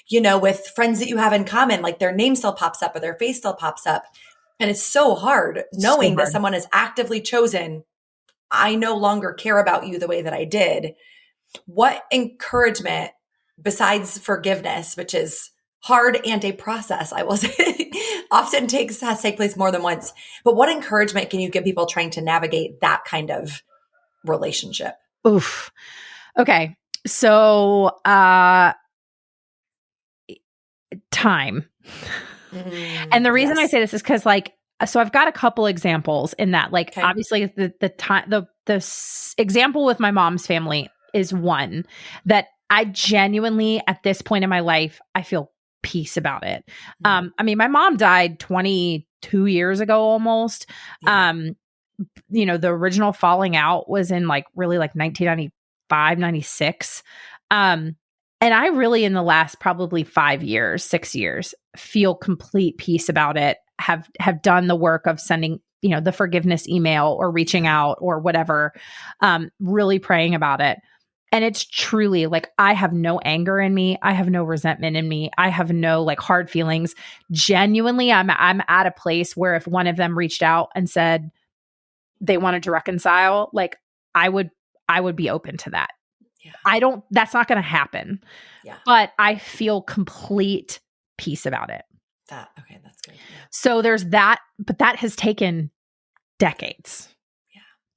with friends that you have in common, like their name still pops up or their face still pops up. And it's so hard knowing that someone has actively chosen, I no longer care about you the way that I did. What encouragement, besides forgiveness, which is hard and a process, I will say, often has to take place more than once. But what encouragement can you give people trying to navigate that kind of relationship? Oof. Okay. So, time. And the reason I say this is because, like, so I've got a couple examples in that, like, obviously the time, the example with my mom's family is one that I genuinely, at this point in my life, I feel peace about it. I mean, my mom died 22 years ago almost. The original falling out was in really 1995, 96. And I really, in the last probably 6 years, feel complete peace about it. Have done the work of sending, the forgiveness email or reaching out or whatever, really praying about it. And it's truly I have no anger in me. I have no resentment in me. I have no hard feelings. Genuinely, I'm at a place where if one of them reached out and said they wanted to reconcile, I would be open to that. Yeah. That's not going to happen. Yeah. But I feel complete peace about it. Okay, that's good. Yeah. So there's that, but that has taken decades.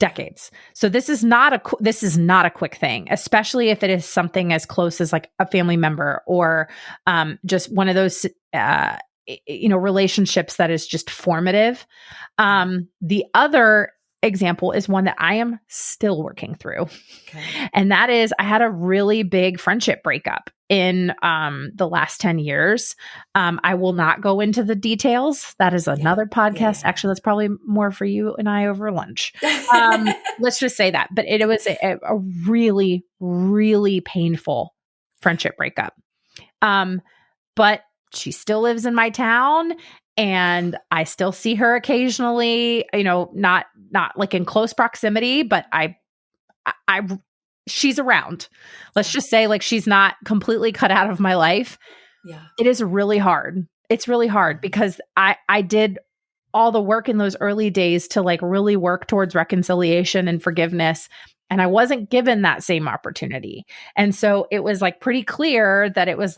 Decades. So this is not a quick thing, especially if it is something as close as a family member or just one of those relationships that is just formative. The other example is one that I am still working through. Okay. And that is, I had a really big friendship breakup in the last 10 years. I will not go into the details. That is another podcast. Yeah. Actually, that's probably more for you and I over lunch. Let's just say that. But it was a really, really painful friendship breakup. But she still lives in my town. And I still see her occasionally, not in close proximity, but she's around. Let's just say she's not completely cut out of my life. Yeah. It is really hard. It's really hard because I did all the work in those early days to really work towards reconciliation and forgiveness. And I wasn't given that same opportunity. And so it was pretty clear that it was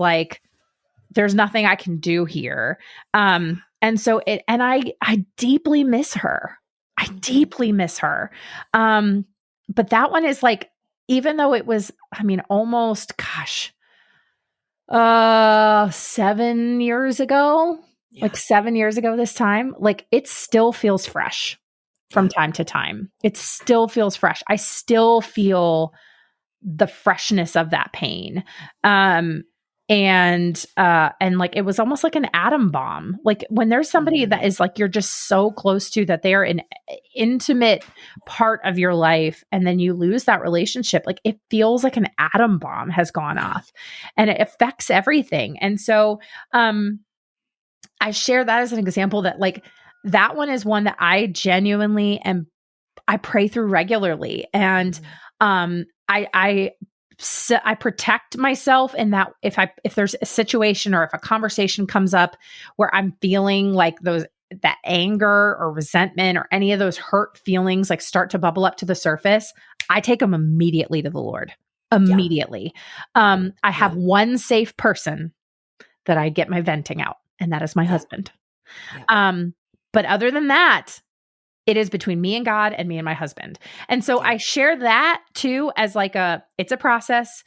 there's nothing I can do here. And so I deeply miss her. I deeply miss her. But that one is like, even though it was, almost, 7 years ago, like 7 years ago this time, like it still feels fresh from time to time. It still feels fresh. I still feel the freshness of that pain. And like, it was almost like an atom bomb. Like when there's somebody that is like, you're just so close to, that they are an intimate part of your life, and then you lose that relationship, like it feels like an atom bomb has gone off, and it affects everything. And so, I share that as an example, that like, that one is one that I genuinely I pray through regularly. And, I protect myself in that if there's a situation or if a conversation comes up where I'm feeling like that anger or resentment or any of those hurt feelings like start to bubble up to the surface, I take them immediately to the Lord. Immediately. I have one safe person that I get my venting out, and that is my husband. But other than that, it is between me and God and me and my husband. And so I share that too as like it's a process.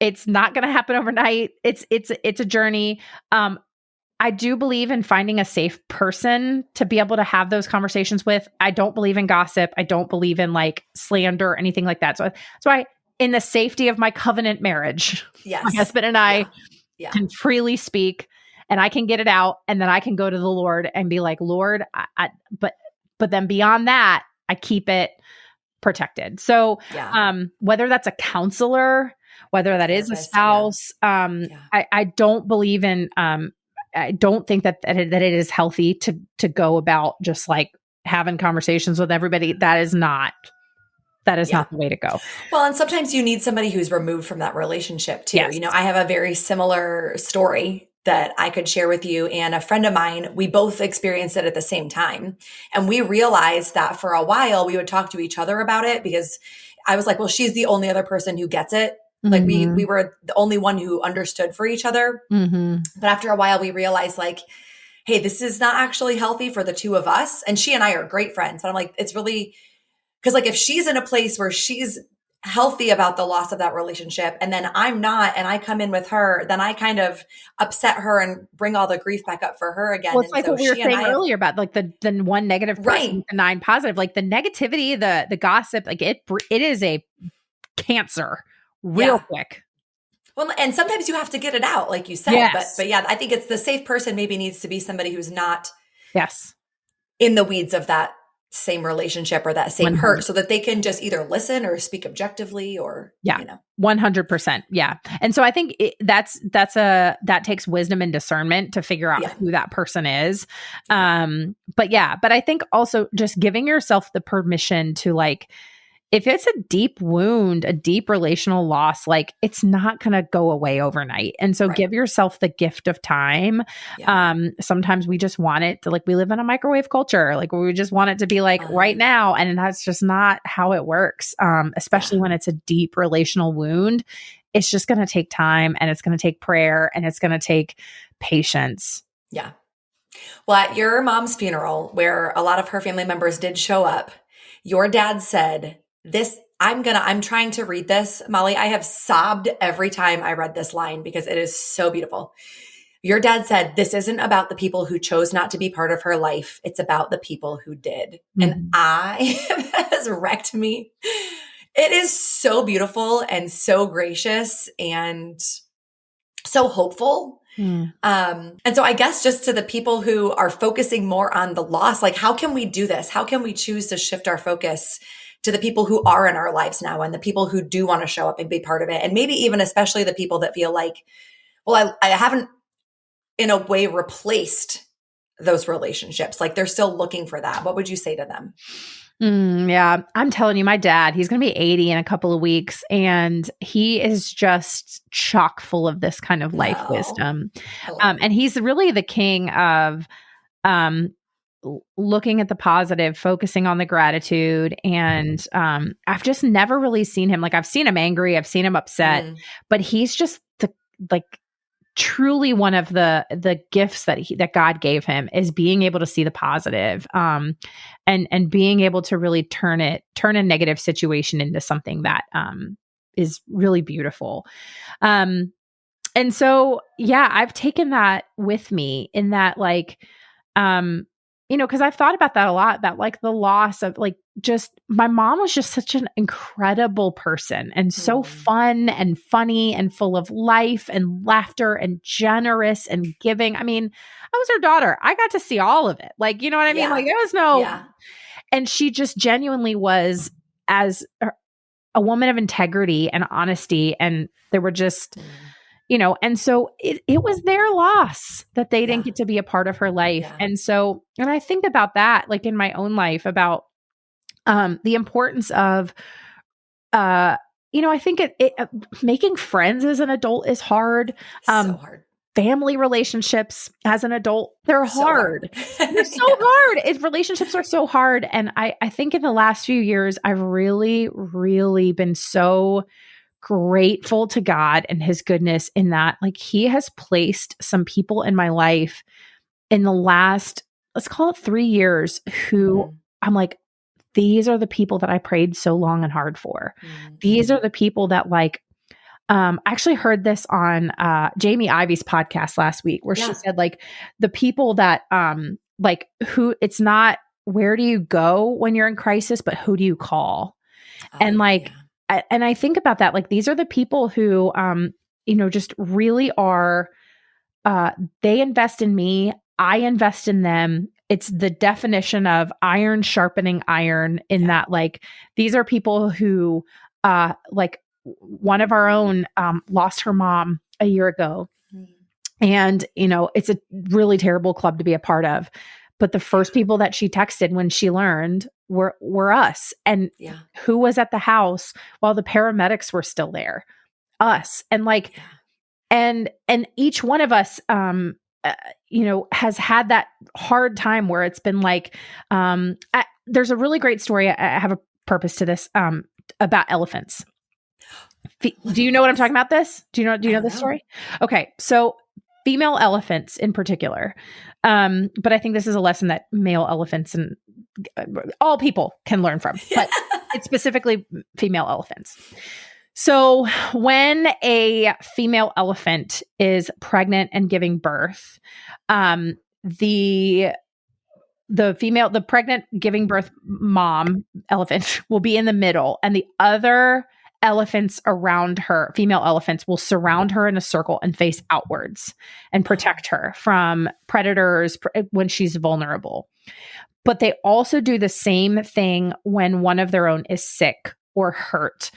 It's not going to happen overnight. It's a journey. I do believe in finding a safe person to be able to have those conversations with. I don't believe in gossip. I don't believe in like slander or anything like that. So I, in the safety of my covenant marriage, my husband and I can freely speak, and I can get it out, and then I can go to the Lord and be like, Lord, but then beyond that, I keep it protected. So, whether that's a counselor, whether that is a spouse, I don't believe in, I don't think that it is healthy to go about just like having conversations with everybody. That is not the way to go. Well, and sometimes you need somebody who's removed from that relationship too. Yes. You know, I have a very similar story that I could share with you, and a friend of mine, we both experienced it at the same time. And we realized that for a while we would talk to each other about it, because I was like, well, she's the only other person who gets it. Like we were the only one who understood for each other. But after a while we realized like, hey, this is not actually healthy for the two of us. And she and I are great friends, but I'm like, it's really, because like if she's in a place where she's healthy about the loss of that relationship, and then I'm not, and I come in with her, then I kind of upset her and bring all the grief back up for her again. Well, it's like what we were saying earlier about like the one negative person, the 9 positive, like the negativity, the gossip, like it is a cancer real quick. Well, and sometimes you have to get it out, like you said, but yeah, I think it's the safe person maybe needs to be somebody who's not in the weeds of that same relationship or that same 100%. Hurt, so that they can just either listen or speak objectively, or, 100%. Yeah. And so I think that takes wisdom and discernment to figure out who that person is. But I think also just giving yourself the permission to like, if it's a deep wound, a deep relational loss, like it's not going to go away overnight. And so give yourself the gift of time. Sometimes we just want it to, like, we live in a microwave culture. Like we just want it to be like right now. And that's just not how it works. Especially when it's a deep relational wound, it's just going to take time, and it's going to take prayer, and it's going to take patience. Yeah. Well, at your mom's funeral, where a lot of her family members did show up, your dad said, I'm trying to read this, Molly. I have sobbed every time I read this line because it is so beautiful. Your dad said, this isn't about the people who chose not to be part of her life. It's about the people who did. And that has wrecked me. It is so beautiful and so gracious and so hopeful. And so I guess just to the people who are focusing more on the loss, like how can we do this? How can we choose to shift our focus to the people who are in our lives now, and the people who do want to show up and be part of it? And maybe even especially the people that feel like, well, I haven't in a way replaced those relationships. Like they're still looking for that. What would you say to them? Yeah, I'm telling you, my dad, he's going to be 80 in a couple of weeks, and he is just chock full of this kind of life wisdom. And he's really the king of, looking at the positive, focusing on the gratitude. And I've just never really seen him, like I've seen him angry, I've seen him upset, but he's just truly one of the gifts that God gave him is being able to see the positive, and being able to really turn a negative situation into something that is really beautiful. And so, yeah, I've taken that with me in that, like, because I've thought about that a lot, that like the loss of like, just my mom was just such an incredible person and so fun and funny and full of life and laughter and generous and giving. I mean, I was her daughter. I got to see all of it. Like, you know what I mean? Like there was no, and she just genuinely was as a woman of integrity and honesty. And there were just, and so it was their loss that they didn't get to be a part of her life. And so, and I think about that, like in my own life, about the importance of, I think making friends as an adult is hard. So hard. Family relationships as an adult, they're hard. They're so hard. Relationships are so hard. And I think in the last few years, I've really, really been so grateful to God and his goodness in that, like, he has placed some people in my life in the last, let's call it 3 years, who I'm like, these are the people that I prayed so long and hard for. These are the people that, like, I actually heard this on Jamie Ivy's podcast last week, where she said, like, the people that like, who, it's not where do you go when you're in crisis, but who do you call? And like, and I think about that, like, these are the people who, just really are, they invest in me. I invest in them. It's the definition of iron sharpening iron in that, like, these are people who, like, one of our own lost her mom a year ago. And, it's a really terrible club to be a part of. But the first people that she texted when she learned were us. And who was at the house while the paramedics were still there? Us. And like, and each one of us, has had that hard time where it's been like, there's a really great story. I have a purpose to this, about elephants. Do you know what I'm talking about this? Do you know this story? Okay. So female elephants in particular. But I think this is a lesson that male elephants and all people can learn from, but it's specifically female elephants. So when a female elephant is pregnant and giving birth, the pregnant giving birth mom elephant will be in the middle, and the other elephants around her, female elephants, will surround her in a circle and face outwards and protect her from predators when she's vulnerable. But they also do the same thing when one of their own is sick or hurt.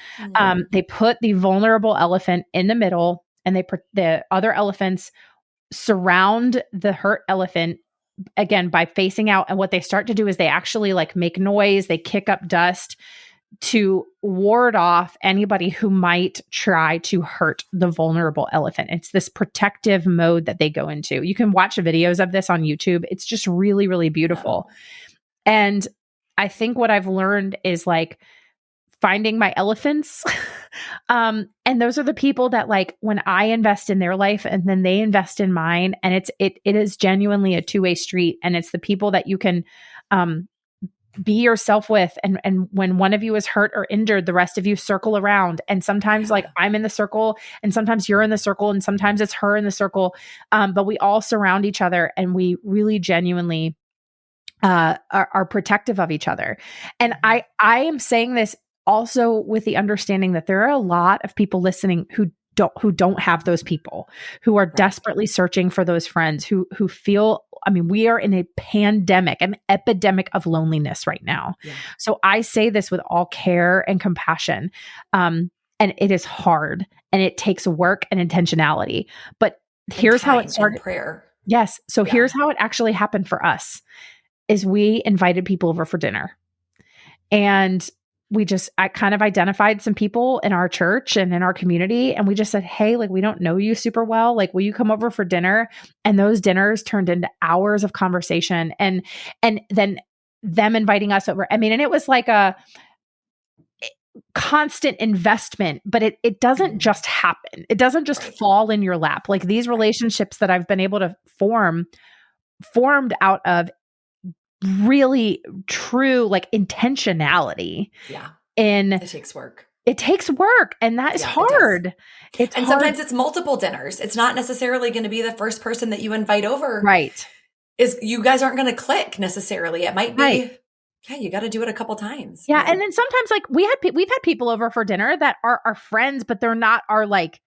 They put the vulnerable elephant in the middle, and the other elephants surround the hurt elephant, again, by facing out. And what they start to do is they actually, like, make noise. They kick up dust to ward off anybody who might try to hurt the vulnerable elephant. It's this protective mode that they go into. You can watch videos of this on YouTube. It's just really, really beautiful. And I think what I've learned is, like, finding my elephants. And those are the people that, like, when I invest in their life and then they invest in mine, and it is genuinely a two-way street. And it's the people that you can, be yourself with. And when one of you is hurt or injured, the rest of you circle around. And sometimes, like, I'm in the circle, and sometimes you're in the circle, and sometimes it's her in the circle. But we all surround each other, and we really genuinely are protective of each other. And I am saying this also with the understanding that there are a lot of people listening who don't have those people, who are desperately searching for those friends, who feel, I mean, we are in a pandemic, an epidemic of loneliness right now. So I say this with all care and compassion. And it is hard, and it takes work and intentionality, but here's how it started. Prayer. Yes. So here's how it actually happened for us, is we invited people over for dinner, and I kind of identified some people in our church and in our community. And we just said, hey, like, we don't know you super well. Like, will you come over for dinner? And those dinners turned into hours of conversation, and then them inviting us over. I mean, and it was like constant investment, but it doesn't just happen. It doesn't just fall in your lap. Like these relationships that I've been able to formed out of really true like intentionality. Yeah. And it takes work. It takes work, and that is hard. And sometimes it's multiple dinners. It's not necessarily going to be the first person that you invite over. Right. You guys aren't going to click necessarily. It might be, you got to do it a couple times. Yeah. And then sometimes like we've had people over for dinner that are our friends, but they're not our like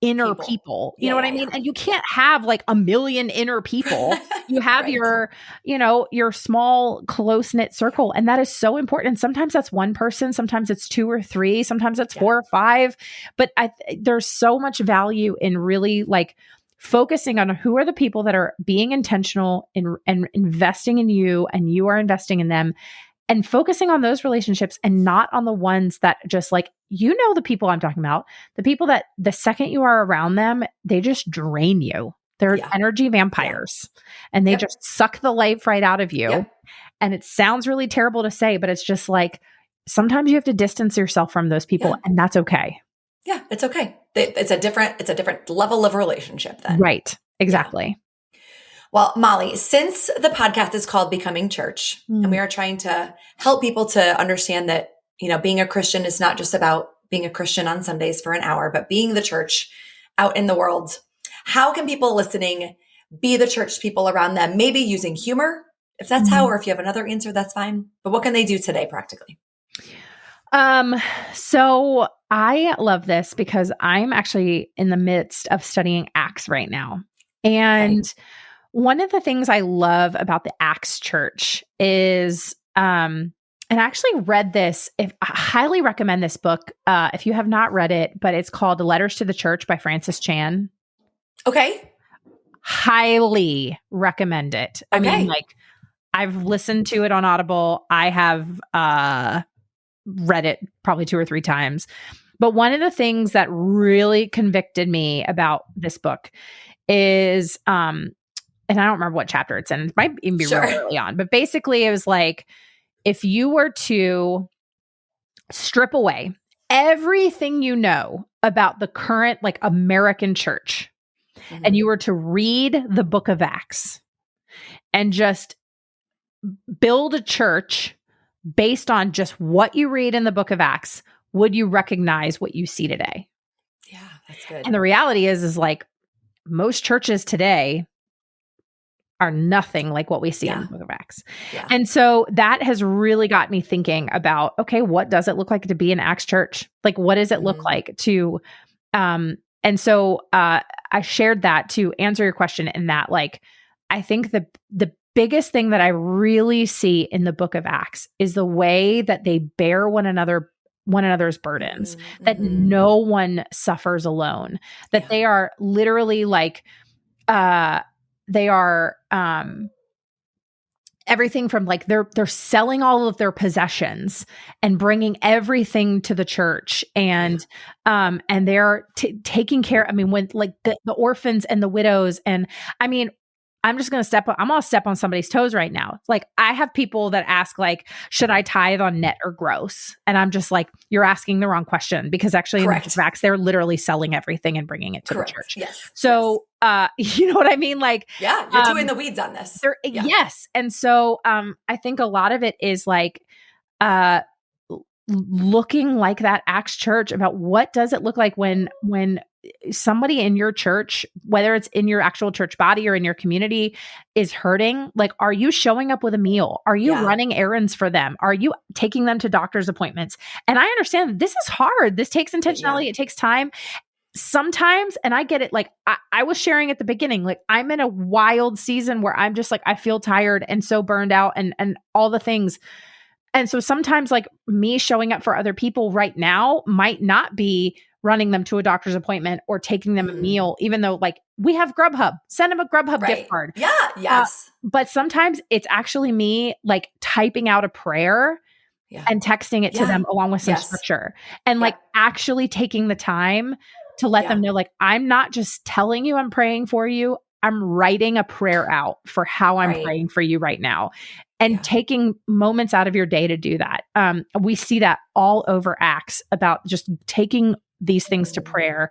inner people. You know what I mean? And you can't have like a million inner people. You have your small close knit circle. And that is so important. And sometimes that's one person, sometimes it's 2 or 3, sometimes it's 4 or 5. But there's so much value in really like focusing on who are the people that are being intentional and investing in you, and you are investing in them, and focusing on those relationships and not on the ones that just like, the people I'm talking about, the people that the second you are around them, they just drain you. They're energy vampires and they just suck the life right out of you. And it sounds really terrible to say, but it's just like, sometimes you have to distance yourself from those people and that's okay. Yeah, it's okay. It's a different level of relationship then. Right. Exactly. Yeah. Well, Molly, since the podcast is called Becoming Church, and we are trying to help people to understand that, being a Christian is not just about being a Christian on Sundays for an hour, but being the church out in the world. How can people listening be the church people around them? Maybe using humor, if that's how, or if you have another answer, that's fine. But what can they do today practically? So I love this because I'm actually in the midst of studying Acts right now. And one of the things I love about the Acts church is, and I actually read this, I highly recommend this book, if you have not read it, but it's called Letters to the Church by Francis Chan. Okay. Highly recommend it. I mean, like, I've listened to it on Audible. I have, read it probably 2 or 3 times. But one of the things that really convicted me about this book is, and I don't remember what chapter it's in. It might even be really early on, but basically it was like, if you were to strip away everything you know about the current like American church, and you were to read the book of Acts and just build a church based on just what you read in the book of Acts, would you recognize what you see today? Yeah, that's good. And the reality is like most churches today are nothing like what we see in the book of Acts. Yeah. And so that has really got me thinking about, okay, what does it look like to be an Acts church? Like, what does it look like to, and so I shared that to answer your question in that, like, I think the biggest thing that I really see in the book of Acts is the way that they bear one another's burdens, that no one suffers alone, that they are literally like, they are everything from like they're selling all of their possessions and bringing everything to the church, and they're taking care. I mean, when like the orphans and the widows, and I mean, I'm going to step on somebody's toes right now. Like, I have people that ask like, should I tithe on net or gross? And I'm just like, you're asking the wrong question, because actually in the facts, they're literally selling everything and bringing it to the church. Yes. So, you know what I mean? Like, yeah, you're too in the weeds on this. Yes. And so, I think a lot of it is like, looking like that Acts church about what does it look like when somebody in your church, whether it's in your actual church body or in your community, is hurting. Like, are you showing up with a meal? Are you running errands for them? Are you taking them to doctor's appointments? And I understand this is hard. This takes intentionality. It takes time sometimes. And I get it. Like I was sharing at the beginning, like I'm in a wild season where I'm just like, I feel tired and so burned out and all the things. And so sometimes like me showing up for other people right now might not be running them to a doctor's appointment or taking them a meal, even though like we have Grubhub, send them a Grubhub gift card. Yeah. Yes. But sometimes it's actually me like typing out a prayer and texting it to them along with some scripture, and like actually taking the time to let them know, like, I'm not just telling you I'm praying for you. I'm writing a prayer out for how I'm Right. praying for you right now. And Yeah. taking moments out of your day to do that. We see that all over Acts about just taking these things to prayer,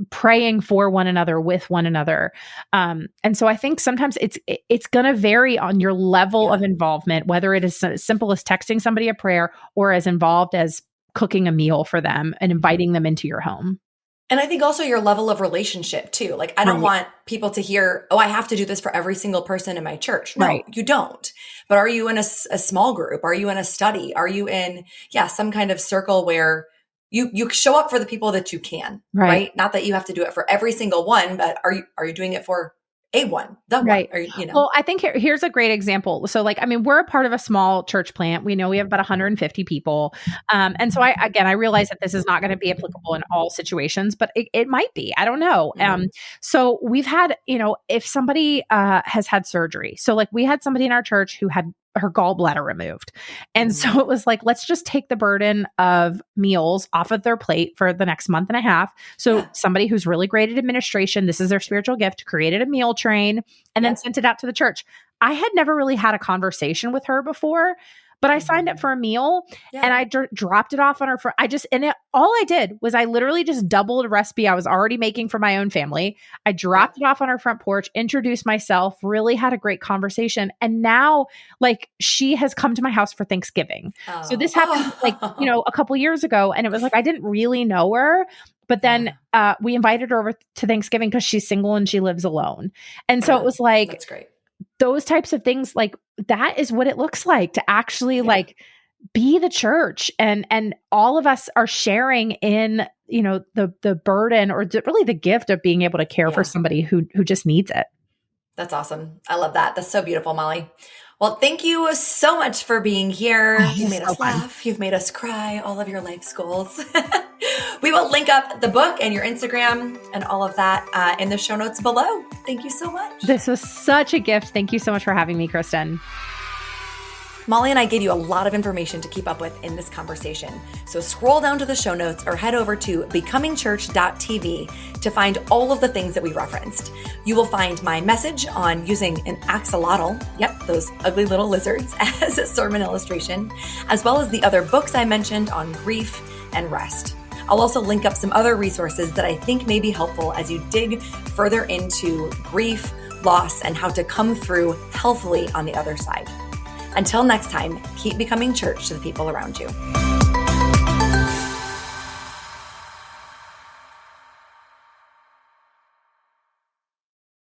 praying for one another, with one another. And so I think sometimes it's going to vary on your level of involvement, whether it is as simple as texting somebody a prayer or as involved as cooking a meal for them and inviting them into your home. And I think also your level of relationship too. Like, I don't want people to hear, oh, I have to do this for every single person in my church. No, you don't. But are you in a small group? Are you in a study? Are you in, some kind of circle where you show up for the people that you can, right? Not that you have to do it for every single one, but are you doing it for a one, the one, or, Well, I think here's a great example. So we're a part of a small church plant. We know we have about 150 people. And so I realize that this is not going to be applicable in all situations, but it might be, I don't know. So we've had, if somebody has had surgery, so we had somebody in our church who had her gallbladder removed. And so it was let's just take the burden of meals off of their plate for the next month and a half. So somebody who's really great at administration, this is their spiritual gift, created a meal train and then sent it out to the church. I had never really had a conversation with her before, but I signed up for a meal and I dropped it off on her. All I did was I literally just doubled a recipe I was already making for my own family. I dropped it off on her front porch, introduced myself, really had a great conversation. And now she has come to my house for Thanksgiving. So this happened a couple years ago. And it was I didn't really know her, but then we invited her over to Thanksgiving because she's single and she lives alone. And so it was that's great. Those types of things, that is what it looks like to actually be the church, and all of us are sharing in the burden or really the gift of being able to care for somebody who just needs it. That's awesome. I love that. That's so beautiful, Molly. Well, thank you so much for being here. You made us laugh. You've made us cry. All of your life's goals. We will link up the book and your Instagram and all of that in the show notes below. Thank you so much. This was such a gift. Thank you so much for having me, Kristen. Molly and I gave you a lot of information to keep up with in this conversation. So scroll down to the show notes or head over to becomingchurch.tv to find all of the things that we referenced. You will find my message on using an axolotl, those ugly little lizards, as a sermon illustration, as well as the other books I mentioned on grief and rest. I'll also link up some other resources that I think may be helpful as you dig further into grief, loss, and how to come through healthily on the other side. Until next time, keep becoming church to the people around you.